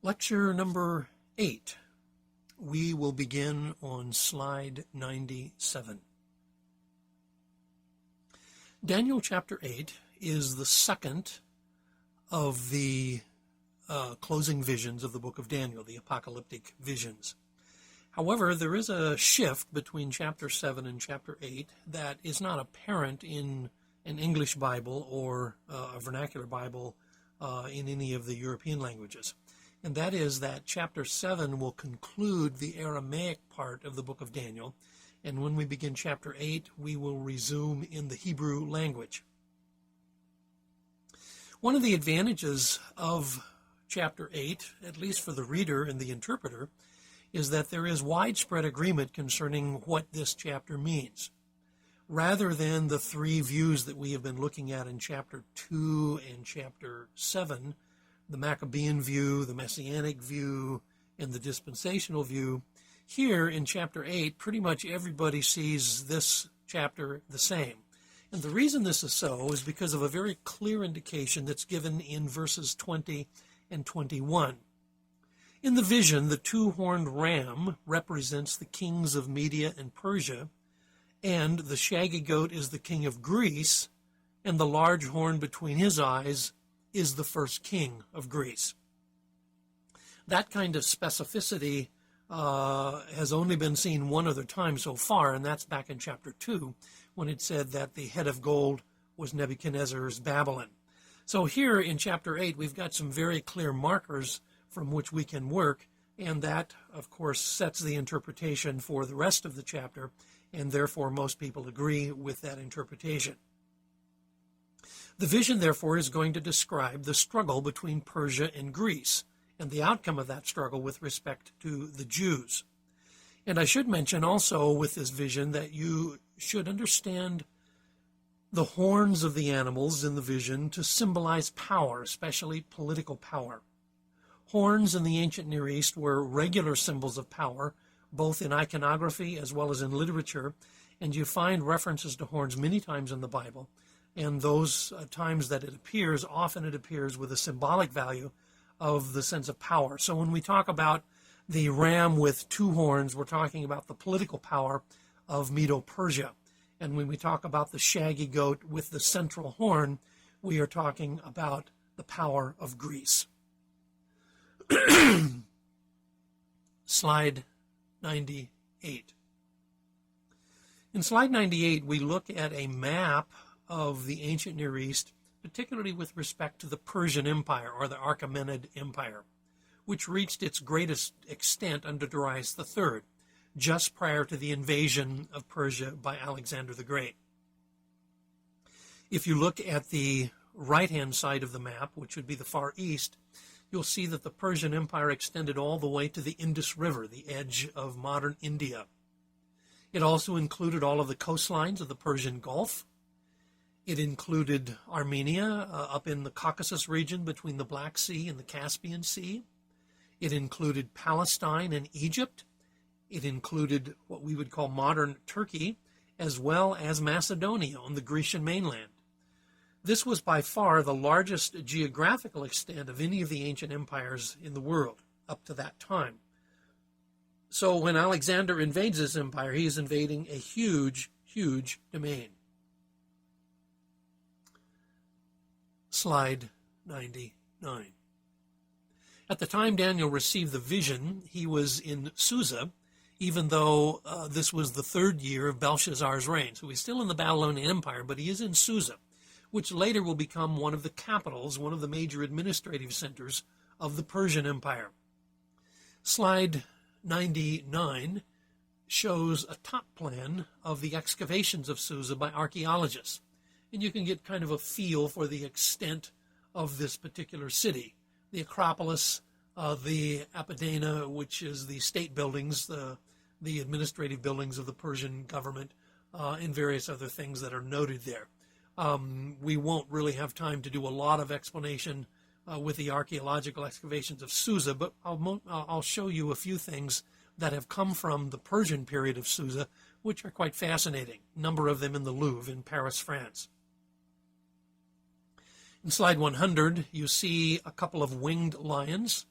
Lecture number 8. We will begin on slide 97. Daniel chapter 8 is the second of the closing visions of the book of Daniel, the apocalyptic visions. However, there is a shift between chapter 7 and chapter 8 that is not apparent in an English Bible or a vernacular Bible in any of the European languages. And that is that chapter 7 will conclude the Aramaic part of the book of Daniel. And when we begin chapter 8, we will resume in the Hebrew language. One of the advantages of chapter 8, at least for the reader and the interpreter, is that there is widespread agreement concerning what this chapter means. Rather than the three views that we have been looking at in chapter 2 and chapter 7, the Maccabean view, the Messianic view, and the dispensational view, here in chapter 8, pretty much everybody sees this chapter the same. And the reason this is so is because of a very clear indication that's given in verses 20 and 21. In the vision, the two-horned ram represents the kings of Media and Persia, and the shaggy goat is the king of Greece, and the large horn between his eyes is the first king of Greece. That kind of specificity has only been seen one other time so far, and that's back in chapter 2, when it said that the head of gold was Nebuchadnezzar's Babylon. So here in chapter 8, we've got some very clear markers from which we can work, and that, of course, sets the interpretation for the rest of the chapter, and therefore most people agree with that interpretation. The vision, therefore, is going to describe the struggle between Persia and Greece, and the outcome of that struggle with respect to the Jews. And I should mention also with this vision that you should understand the horns of the animals in the vision to symbolize power, especially political power. Horns in the ancient Near East were regular symbols of power, both in iconography as well as in literature, and you find references to horns many times in the Bible, and those times that it appears, often it appears with a symbolic value of the sense of power. So when we talk about the ram with two horns, we're talking about the political power of Medo-Persia. And when we talk about the shaggy goat with the central horn, we are talking about the power of Greece. Slide 98. In slide 98, we look at a map of the ancient Near East, particularly with respect to the Persian Empire, or the Achaemenid Empire, which reached its greatest extent under Darius III, just prior to the invasion of Persia by Alexander the Great. If you look at the right-hand side of the map, which would be the Far East, you'll see that the Persian Empire extended all the way to the Indus River, the edge of modern India. It also included all of the coastlines of the Persian Gulf. It included Armenia up in the Caucasus region between the Black Sea and the Caspian Sea. It included Palestine and Egypt. It included what we would call modern Turkey, as well as Macedonia on the Grecian mainland. This was by far the largest geographical extent of any of the ancient empires in the world up to that time. So when Alexander invades this empire, he is invading a huge, huge domain. Slide 99. At the time Daniel received the vision, he was in Susa, even though this was the third year of Belshazzar's reign. So he's still in the Babylonian Empire, but he is in Susa, which later will become one of the capitals, one of the major administrative centers of the Persian Empire. Slide 99 shows a top plan of the excavations of Susa by archaeologists. And you can get kind of a feel for the extent of this particular city. The Acropolis, the Apadana, which is the state buildings, the administrative buildings of the Persian government, and various other things that are noted there. We won't really have time to do a lot of explanation with the archaeological excavations of Susa, but I'll show you a few things that have come from the Persian period of Susa, which are quite fascinating. A number of them in the Louvre in Paris, France. In slide 100, you see a couple of winged lions.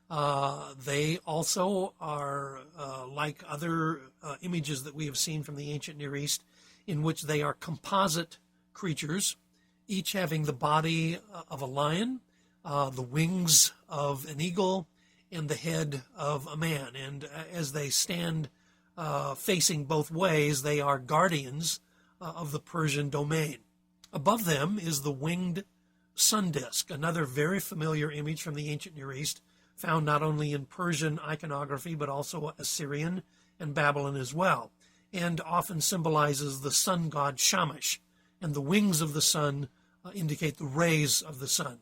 They also are like other images that we have seen from the ancient Near East, in which they are composite creatures, each having the body of a lion, the wings of an eagle, and the head of a man. And as they stand facing both ways, they are guardians of the Persian domain. Above them is the winged sun disk, another very familiar image from the ancient Near East, found not only in Persian iconography but also Assyrian and Babylon as well, and often symbolizes the sun god Shamash, and the wings of the sun indicate the rays of the sun.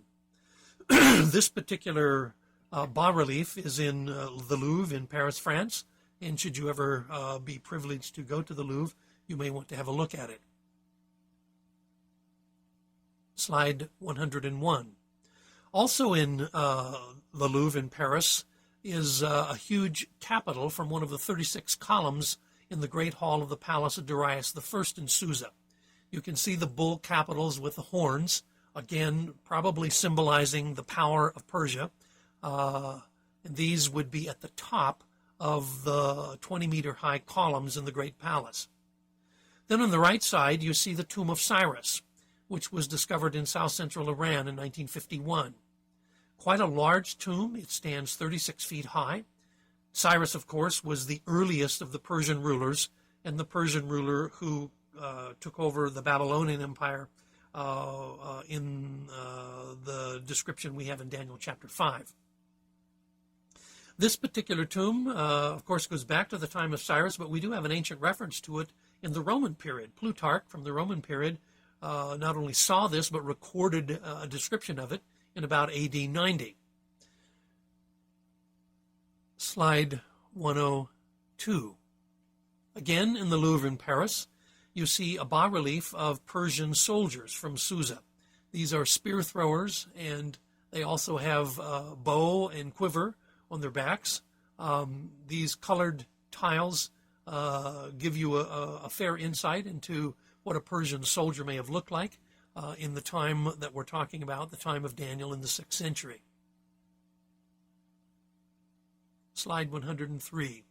This particular bas-relief is in the Louvre in Paris, France, and should you ever be privileged to go to the Louvre, you may want to have a look at it. Slide 101. Also in the Louvre in Paris is a huge capital from one of the 36 columns in the Great Hall of the Palace of Darius I in Susa. You can see the bull capitals with the horns, again, probably symbolizing the power of Persia. And these would be at the top of the 20-meter high columns in the Great Palace. Then on the right side, you see the tomb of Cyrus, which was discovered in south-central Iran in 1951. Quite a large tomb. It stands 36 feet high. Cyrus, of course, was the earliest of the Persian rulers, and the Persian ruler who took over the Babylonian Empire in the description we have in Daniel chapter 5. This particular tomb, of course, goes back to the time of Cyrus, but we do have an ancient reference to it in the Roman period. Plutarch, from the Roman period, not only saw this, but recorded a description of it in about AD 90. Slide 102. Again, in the Louvre in Paris, you see a bas-relief of Persian soldiers from Susa. These are spear throwers, and they also have bow and quiver on their backs. These colored tiles give you a fair insight into what a Persian soldier may have looked like in the time that we're talking about, the time of Daniel in the 6th century. Slide 103.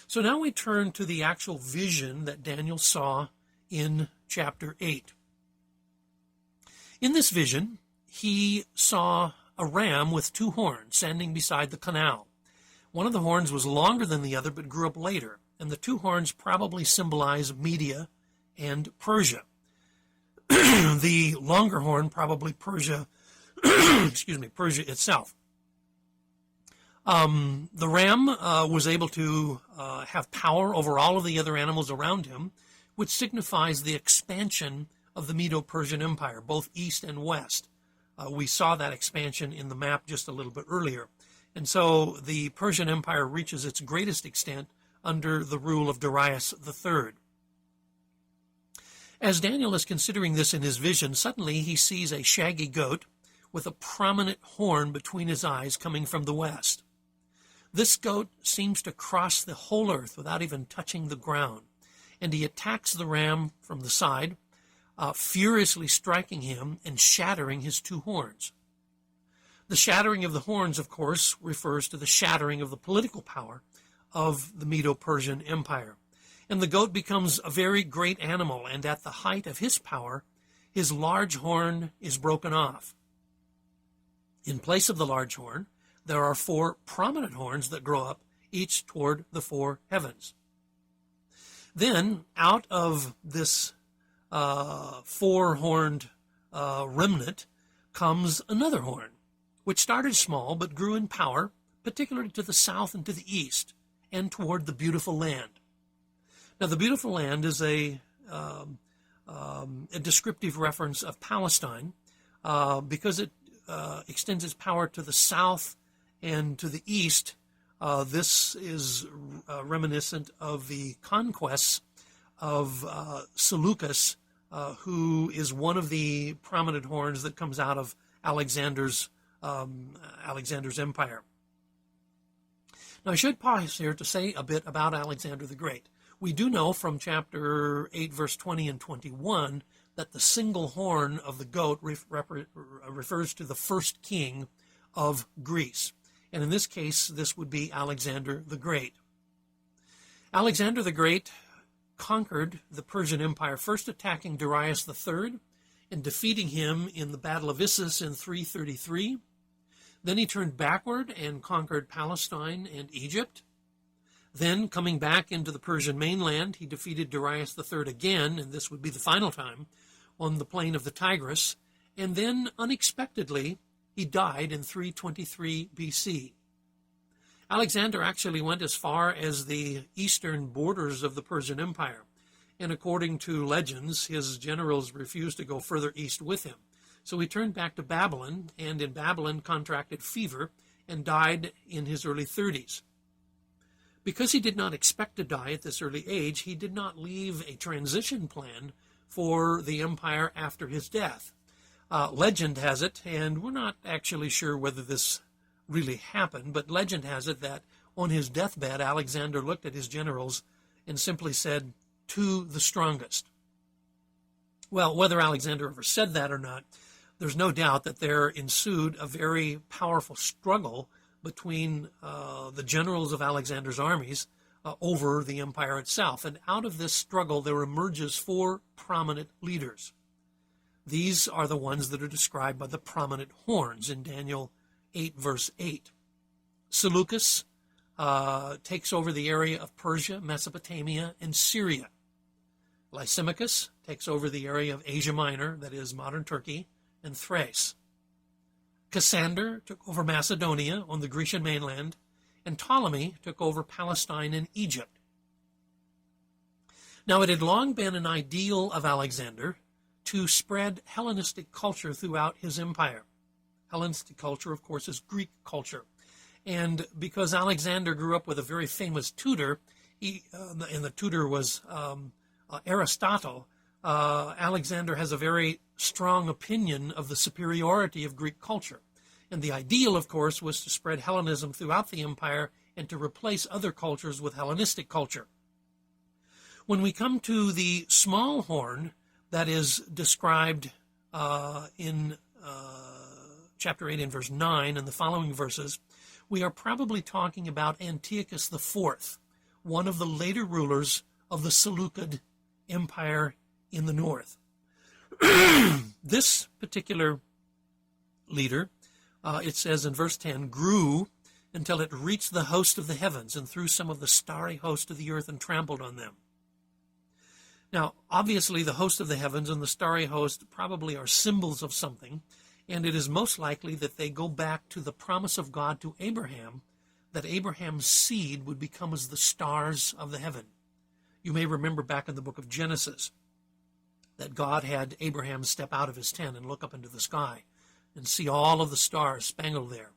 So now we turn to the actual vision that Daniel saw in chapter 8. In this vision, he saw a ram with 2 horns standing beside the canal. One of the horns was longer than the other but grew up later, and the 2 horns probably symbolize Media and Persia. The longer horn probably Persia, Persia itself. The ram was able to have power over all of the other animals around him, which signifies the expansion of the Medo-Persian Empire, both east and west. We saw that expansion in the map just a little bit earlier. And so the Persian Empire reaches its greatest extent under the rule of Darius III. As Daniel is considering this in his vision, suddenly he sees a shaggy goat with a prominent horn between his eyes coming from the west. This goat seems to cross the whole earth without even touching the ground, and he attacks the ram from the side, furiously striking him and shattering his 2 horns. The shattering of the horns, of course, refers to the shattering of the political power of the Medo-Persian Empire. And the goat becomes a very great animal, and at the height of his power, his large horn is broken off. In place of the large horn, there are 4 prominent horns that grow up, each toward the 4 heavens. Then, out of this 4-horned remnant comes another horn, which started small but grew in power, particularly to the south and to the east, and toward the beautiful land. Now, the beautiful land is a descriptive reference of Palestine because it extends its power to the south and to the east. This is reminiscent of the conquests of Seleucus, who is one of the prominent horns that comes out of Alexander's empire. Now, I should pause here to say a bit about Alexander the Great. We do know from chapter 8, verse 20 and 21, that the single horn of the goat refers to the first king of Greece. And in this case, this would be Alexander the Great. Alexander the Great conquered the Persian Empire, first attacking Darius III and defeating him in the Battle of Issus in 333. Then he turned backward and conquered Palestine and Egypt. Then, coming back into the Persian mainland, he defeated Darius III again, and this would be the final time, on the plain of the Tigris. And then, unexpectedly, he died in 323 BC. Alexander actually went as far as the eastern borders of the Persian Empire, and according to legends, his generals refused to go further east with him. So he turned back to Babylon, and in Babylon contracted fever and died in his early 30s. Because he did not expect to die at this early age, he did not leave a transition plan for the empire after his death. Legend has it, and we're not actually sure whether this really happened, but legend has it that on his deathbed, Alexander looked at his generals and simply said, "To the strongest." Well, whether Alexander ever said that or not, there's no doubt that there ensued a very powerful struggle between the generals of Alexander's armies over the empire itself. And out of this struggle, there emerges 4 prominent leaders. These are the ones that are described by the prominent horns in Daniel 8, verse 8. Seleucus takes over the area of Persia, Mesopotamia, and Syria. Lysimachus takes over the area of Asia Minor, that is modern Turkey, and Thrace. Cassander took over Macedonia on the Grecian mainland, and Ptolemy took over Palestine and Egypt. Now, it had long been an ideal of Alexander to spread Hellenistic culture throughout his empire. Hellenistic culture, of course, is Greek culture. And because Alexander grew up with a very famous tutor, and the tutor was Aristotle, Alexander has a very strong opinion of the superiority of Greek culture. And the ideal, of course, was to spread Hellenism throughout the empire and to replace other cultures with Hellenistic culture. When we come to the small horn that is described in chapter 8 and verse 9 and the following verses, we are probably talking about Antiochus IV, one of the later rulers of the Seleucid Empire in the north. This particular leader, it says in verse 10, grew until it reached the host of the heavens and through some of the starry host of the earth and trampled on them. Now, obviously, the host of the heavens and the starry host probably are symbols of something, and it is most likely that they go back to the promise of God to Abraham, that Abraham's seed would become as the stars of the heaven. You may remember back in the book of Genesis that God had Abraham step out of his tent and look up into the sky and see all of the stars spangled there.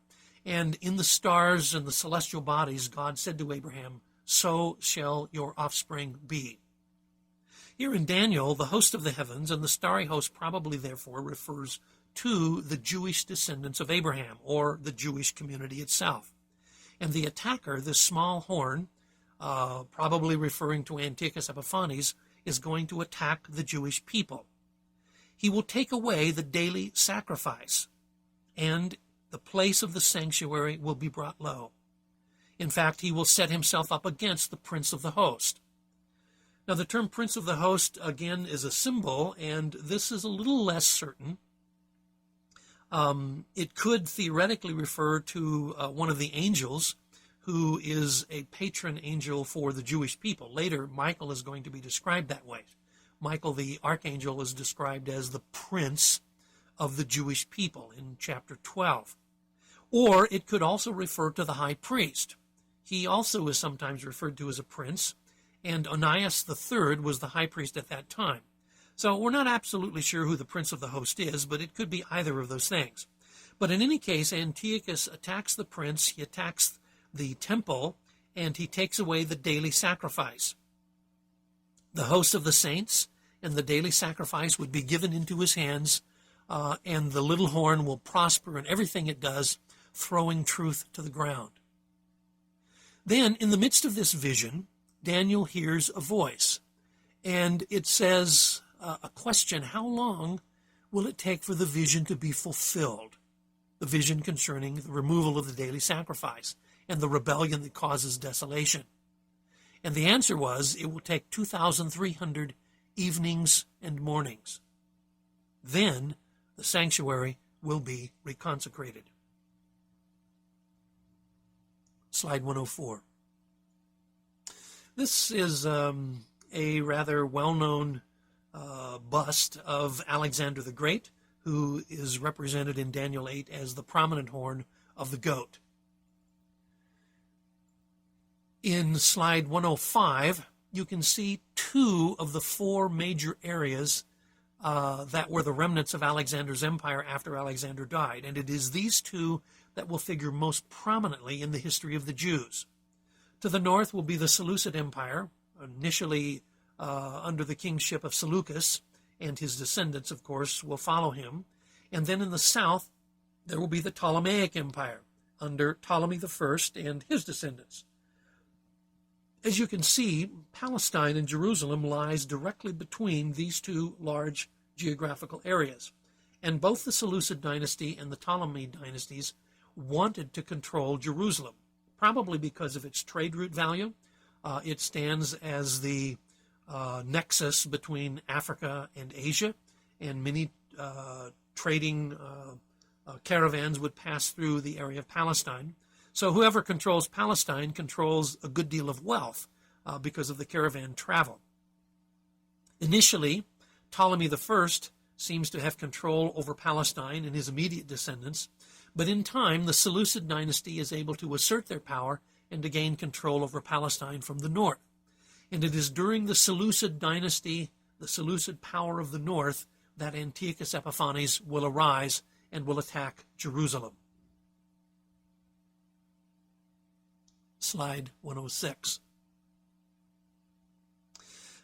And in the stars and the celestial bodies, God said to Abraham, "So shall your offspring be." Here in Daniel, the host of the heavens and the starry host probably therefore refers to the Jewish descendants of Abraham, or the Jewish community itself. And the attacker, this small horn, probably referring to Antiochus Epiphanes, is going to attack the Jewish people. He will take away the daily sacrifice, and the place of the sanctuary will be brought low. In fact, he will set himself up against the prince of the host. Now, the term prince of the host, again, is a symbol, and this is a little less certain. It could theoretically refer to one of the angels, who is a patron angel for the Jewish people. Later, Michael is going to be described that way. Michael, the archangel, is described as the prince of the Jewish people in chapter 12. Or it could also refer to the high priest. He also is sometimes referred to as a prince, and Onias III was the high priest at that time. So we're not absolutely sure who the prince of the host is, but it could be either of those things. But in any case, Antiochus attacks the prince, he attacks the temple, and he takes away the daily sacrifice. The host of the saints and the daily sacrifice would be given into his hands, and the little horn will prosper in everything it does, throwing truth to the ground. Then, in the midst of this vision, Daniel hears a voice, and it says a question: how long will it take for the vision to be fulfilled? the vision concerning the removal of the daily sacrifice and the rebellion that causes desolation? And the answer was, it will take 2,300 evenings and mornings. Then the sanctuary will be reconsecrated. Slide 104. This is a rather well-known bust of Alexander the Great, who is represented in Daniel 8 as the prominent horn of the goat. In slide 105, you can see two of the four major areas that were the remnants of Alexander's empire after Alexander died, and it is these two that will figure most prominently in the history of the Jews. To the north will be the Seleucid Empire, initially under the kingship of Seleucus, and his descendants, of course, will follow him. And then in the south, there will be the Ptolemaic Empire, under Ptolemy I and his descendants. As you can see, Palestine and Jerusalem lies directly between these two large geographical areas. And both the Seleucid dynasty and the Ptolemy dynasties wanted to control Jerusalem, probably because of its trade route value. It stands as the nexus between Africa and Asia, and many trading caravans would pass through the area of Palestine. So whoever controls Palestine controls a good deal of wealth because of the caravan travel. Initially, Ptolemy I seems to have control over Palestine and his immediate descendants, but in time the Seleucid dynasty is able to assert their power and to gain control over Palestine from the north. And it is during the Seleucid dynasty, the Seleucid power of the north, that Antiochus Epiphanes will arise and will attack Jerusalem. Slide 106.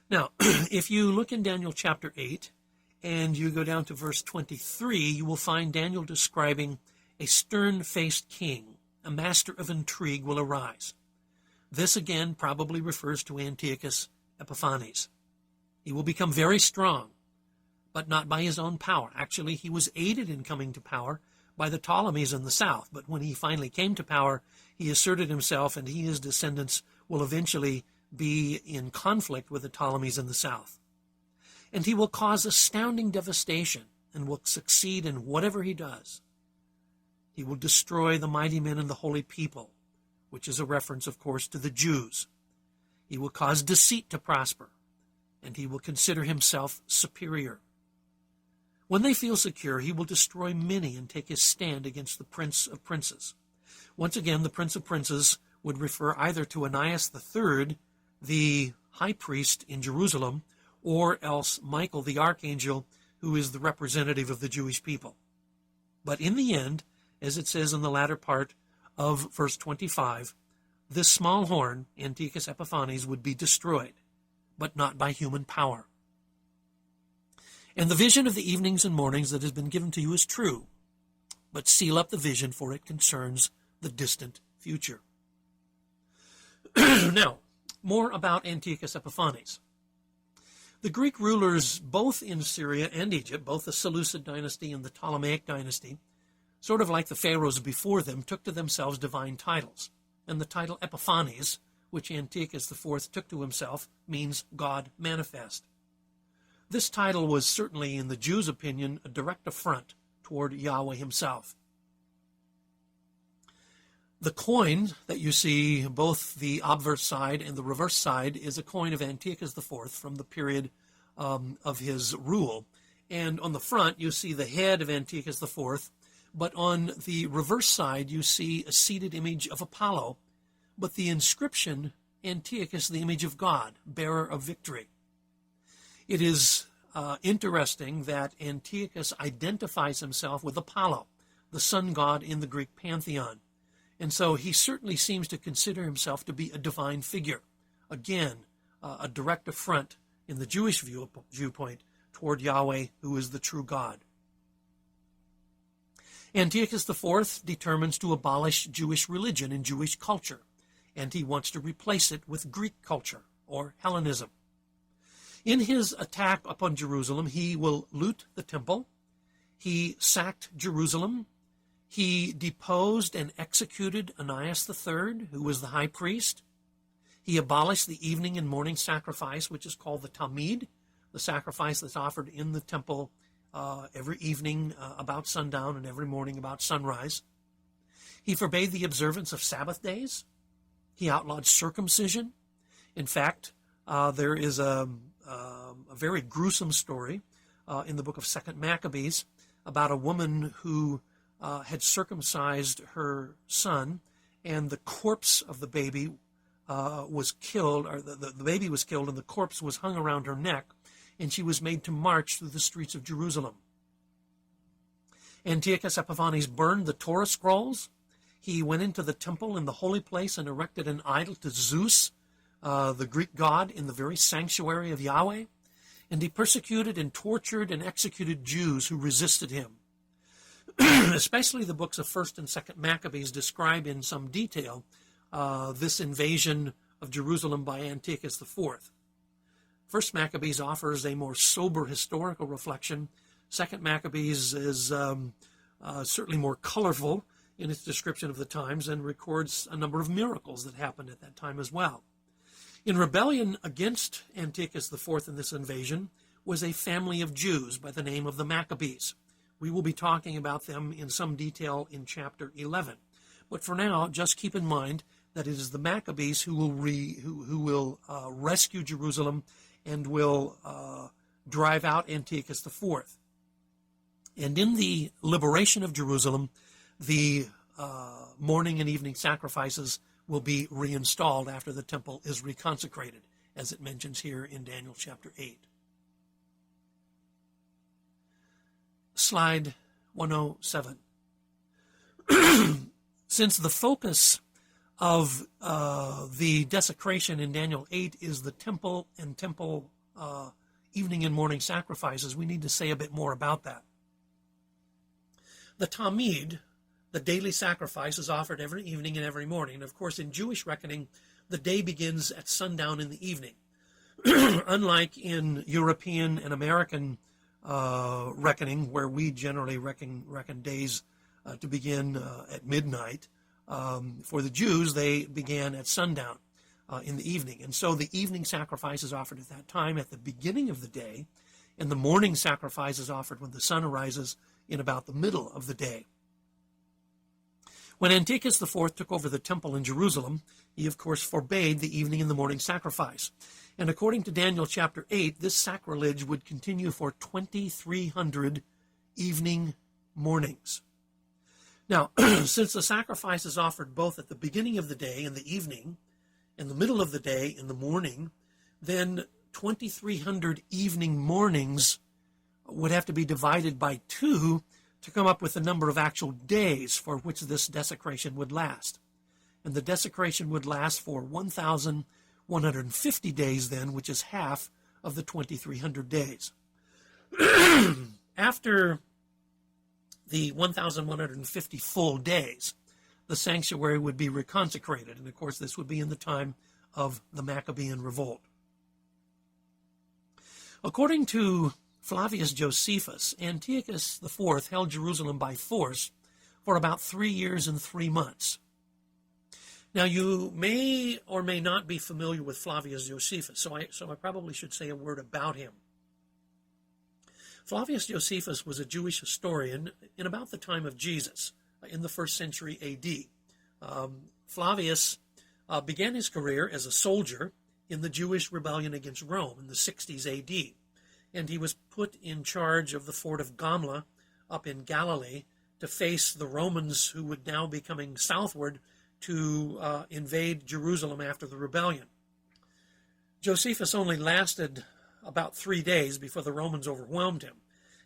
Now, if you look in Daniel chapter 8 and you go down to verse 23, you will find Daniel describing a stern-faced king, a master of intrigue, will arise. This again probably refers to Antiochus Epiphanes. He will become very strong, but not by his own power. Actually, he was aided in coming to power by the Ptolemies in the south, but when he finally came to power, he asserted himself, and he and his descendants will eventually be in conflict with the Ptolemies in the south. And he will cause astounding devastation and will succeed in whatever he does. He will destroy the mighty men and the holy people, which is a reference, of course, to the Jews. He will cause deceit to prosper, and he will consider himself superior. When they feel secure, he will destroy many and take his stand against the Prince of Princes. Once again, the Prince of Princes would refer either to Onias III, the high priest in Jerusalem, or else Michael the archangel, who is the representative of the Jewish people. But in the end, as it says in the latter part of verse 25, this small horn, Antiochus Epiphanes, would be destroyed, but not by human power. And the vision of the evenings and mornings that has been given to you is true, but seal up the vision, for it concerns the distant future. Now, more about Antiochus Epiphanes. The Greek rulers, both in Syria and Egypt, both the Seleucid dynasty and the Ptolemaic dynasty, sort of like the pharaohs before them, took to themselves divine titles. And the title Epiphanes, which Antiochus IV took to himself, means God manifest. This title was certainly, in the Jews' opinion, a direct affront toward Yahweh himself. The coin that you see, both the obverse side and the reverse side, is a coin of Antiochus IV from the period of his rule. And on the front, you see the head of Antiochus IV, but on the reverse side, you see a seated image of Apollo, but the inscription, Antiochus, the image of God, bearer of victory. It is interesting that Antiochus identifies himself with Apollo, the sun god in the Greek pantheon. And so he certainly seems to consider himself to be a divine figure. Again, a direct affront in the Jewish viewpoint toward Yahweh, who is the true God. Antiochus IV determines to abolish Jewish religion and Jewish culture, and he wants to replace it with Greek culture, or Hellenism. In his attack upon Jerusalem, he will loot the temple. He sacked Jerusalem. He deposed and executed Antiochus III, who was the high priest. He abolished the evening and morning sacrifice, which is called the Tamid, the sacrifice that's offered in the temple every evening about sundown and every morning about sunrise. He forbade the observance of Sabbath days. He outlawed circumcision. In fact, there is a very gruesome story in the book of 2 Maccabees about a woman who had circumcised her son, and the corpse of the baby was killed, or the baby was killed, and the corpse was hung around her neck, and she was made to march through the streets of Jerusalem. Antiochus Epiphanes burned the Torah scrolls. He went into the temple in the holy place and erected an idol to Zeus, the Greek god, in the very sanctuary of Yahweh. And he persecuted and tortured and executed Jews who resisted him. Especially the books of 1st and 2nd Maccabees describe in some detail this invasion of Jerusalem by Antiochus IV. 1st Maccabees offers a more sober historical reflection. 2nd Maccabees is certainly more colorful in its description of the times and records a number of miracles that happened at that time as well. In rebellion against Antiochus IV in this invasion was a family of Jews by the name of the Maccabees. We will be talking about them in some detail in chapter 11. But for now, just keep in mind that it is the Maccabees who will rescue Jerusalem and will drive out Antiochus IV. And in the liberation of Jerusalem, the morning and evening sacrifices will be reinstalled after the temple is reconsecrated, as it mentions here in Daniel chapter 8. Slide 107. Since the focus of the desecration in Daniel 8 is the temple and temple evening and morning sacrifices, we need to say a bit more about that. The Tamid, the daily sacrifice, is offered every evening and every morning. And of course, in Jewish reckoning, the day begins at sundown in the evening. Unlike in European and American reckoning, where we generally reckon days to begin at midnight, for the Jews, they began at sundown in the evening. And so the evening sacrifice is offered at that time at the beginning of the day, and the morning sacrifice is offered when the sun arises in about the middle of the day. When Antiochus IV took over the temple in Jerusalem, he of course forbade the evening and the morning sacrifice. And according to Daniel chapter 8, this sacrilege would continue for 2,300 evening mornings. Now, since the sacrifice is offered both at the beginning of the day in the evening and the middle of the day in the morning, then 2,300 evening mornings would have to be divided by 2 to come up with the number of actual days for which this desecration would last. And the desecration would last for 1,150 days then, which is half of the 2,300 days. After the 1,150 full days, the sanctuary would be reconsecrated. And of course, this would be in the time of the Maccabean revolt. According to Flavius Josephus, Antiochus IV held Jerusalem by force for about 3 years and 3 months. Now, you may or may not be familiar with Flavius Josephus, so I probably should say a word about him. Flavius Josephus was a Jewish historian in about the time of Jesus, in the 1st century A.D. Flavius began his career as a soldier in the Jewish rebellion against Rome in the 60s A.D., and he was put in charge of the fort of Gamla up in Galilee to face the Romans who would now be coming southward to invade Jerusalem after the rebellion. Josephus only lasted about 3 days before the Romans overwhelmed him,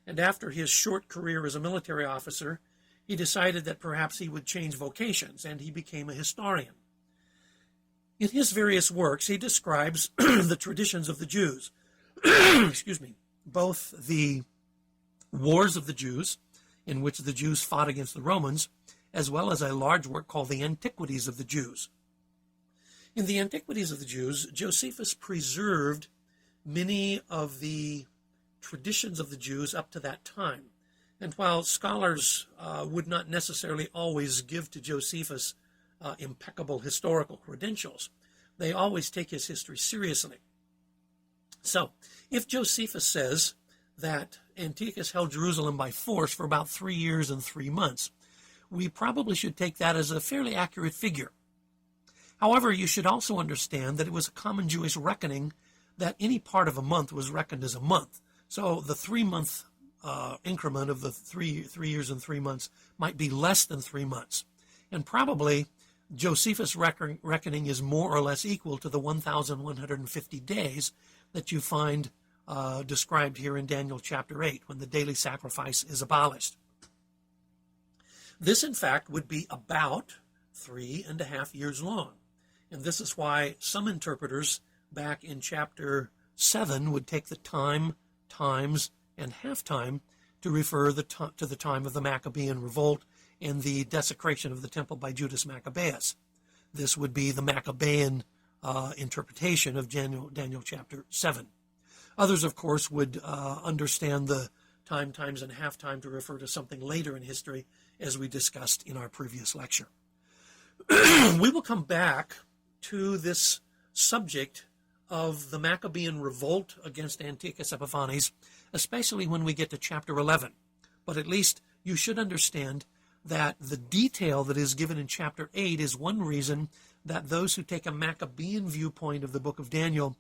and after his short career as a military officer, he decided that perhaps he would change vocations, and he became a historian. In his various works, he describes the traditions of the Jews, excuse me, both the wars of the Jews, in which the Jews fought against the Romans, as well as a large work called the Antiquities of the Jews. In the Antiquities of the Jews, Josephus preserved many of the traditions of the Jews up to that time. And while scholars would not necessarily always give to Josephus impeccable historical credentials, they always take his history seriously. So, if Josephus says that Antiochus held Jerusalem by force for about 3 years and 3 months, we probably should take that as a fairly accurate figure. However, you should also understand that it was a common Jewish reckoning that any part of a month was reckoned as a month. So the 3-month increment of the 3 years and 3 months might be less than 3 months. And probably Josephus' reckoning is more or less equal to the 1,150 days that you find described here in Daniel chapter 8, when the daily sacrifice is abolished. This, in fact, would be about 3.5 years long. And this is why some interpreters back in chapter 7 would take the time, times, and halftime to refer to the time of the Maccabean revolt and the desecration of the temple by Judas Maccabeus. This would be the Maccabean interpretation of Daniel chapter 7. Others, of course, would understand the time, times, and halftime to refer to something later in history, as we discussed in our previous lecture. We will come back to this subject of the Maccabean revolt against Antiochus Epiphanes, especially when we get to chapter 11. But at least you should understand that the detail that is given in chapter 8 is one reason that those who take a Maccabean viewpoint of the book of Daniel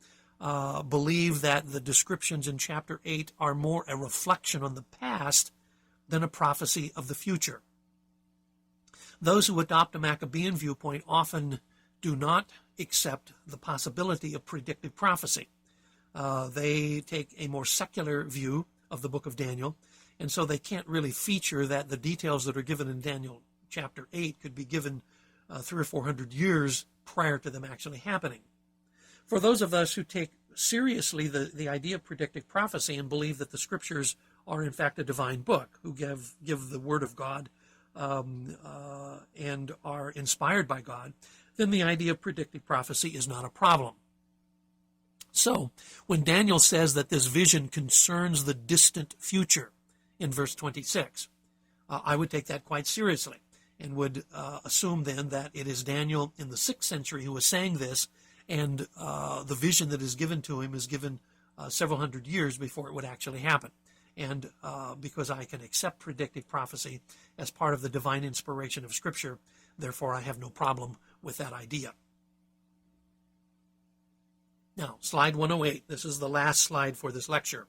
believe that the descriptions in chapter 8 are more a reflection on the past than a prophecy of the future. Those who adopt a Maccabean viewpoint often do not accept the possibility of predictive prophecy. They take a more secular view of the book of Daniel, and so they can't really feature that the details that are given in Daniel chapter 8 could be given 300 or 400 years prior to them actually happening. For those of us who take seriously the idea of predictive prophecy and believe that the scriptures are in fact a divine book, who give the word of God and are inspired by God, then the idea of predictive prophecy is not a problem. So, when Daniel says that this vision concerns the distant future in verse 26, I would take that quite seriously and would assume then that it is Daniel in the 6th century who is saying this, and the vision that is given to him is given several hundred years before it would actually happen. And because I can accept predictive prophecy as part of the divine inspiration of Scripture, therefore I have no problem with that idea. Now, slide 108. This is the last slide for this lecture.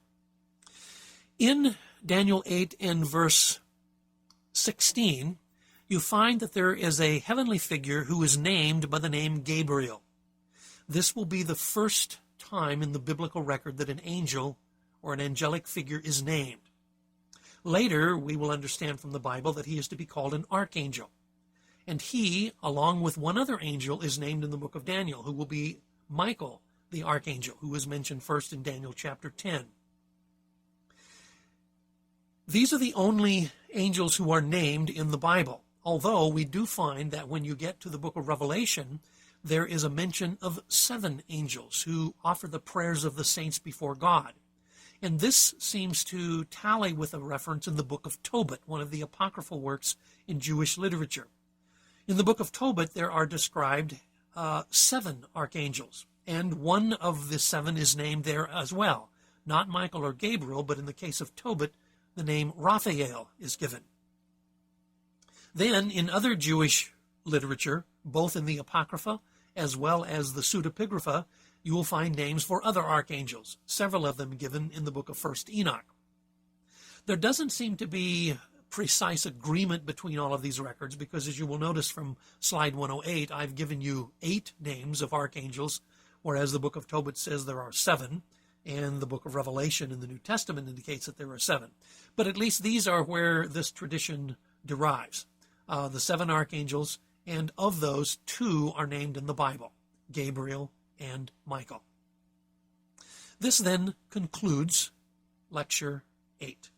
In Daniel 8 and verse 16, you find that there is a heavenly figure who is named by the name Gabriel. This will be the first time in the biblical record that an angel or an angelic figure is named. Later, we will understand from the Bible that he is to be called an archangel. And he, along with one other angel, is named in the book of Daniel, who will be Michael, the archangel, who is mentioned first in Daniel chapter 10. These are the only angels who are named in the Bible, although we do find that when you get to the book of Revelation, there is a mention of 7 angels who offer the prayers of the saints before God. And this seems to tally with a reference in the book of Tobit, one of the apocryphal works in Jewish literature. In the book of Tobit, there are described 7 archangels, and one of the 7 is named there as well. Not Michael or Gabriel, but in the case of Tobit, the name Raphael is given. Then, in other Jewish literature, both in the Apocrypha as well as the Pseudepigrapha, you will find names for other archangels, several of them given in the book of 1st Enoch. There doesn't seem to be precise agreement between all of these records, because as you will notice from slide 108, I've given you 8 names of archangels, whereas the book of Tobit says there are 7, and the book of Revelation in the New Testament indicates that there are 7. But at least these are where this tradition derives. The 7 archangels, and of those, 2 are named in the Bible, Gabriel and Michael. This then concludes lecture 8.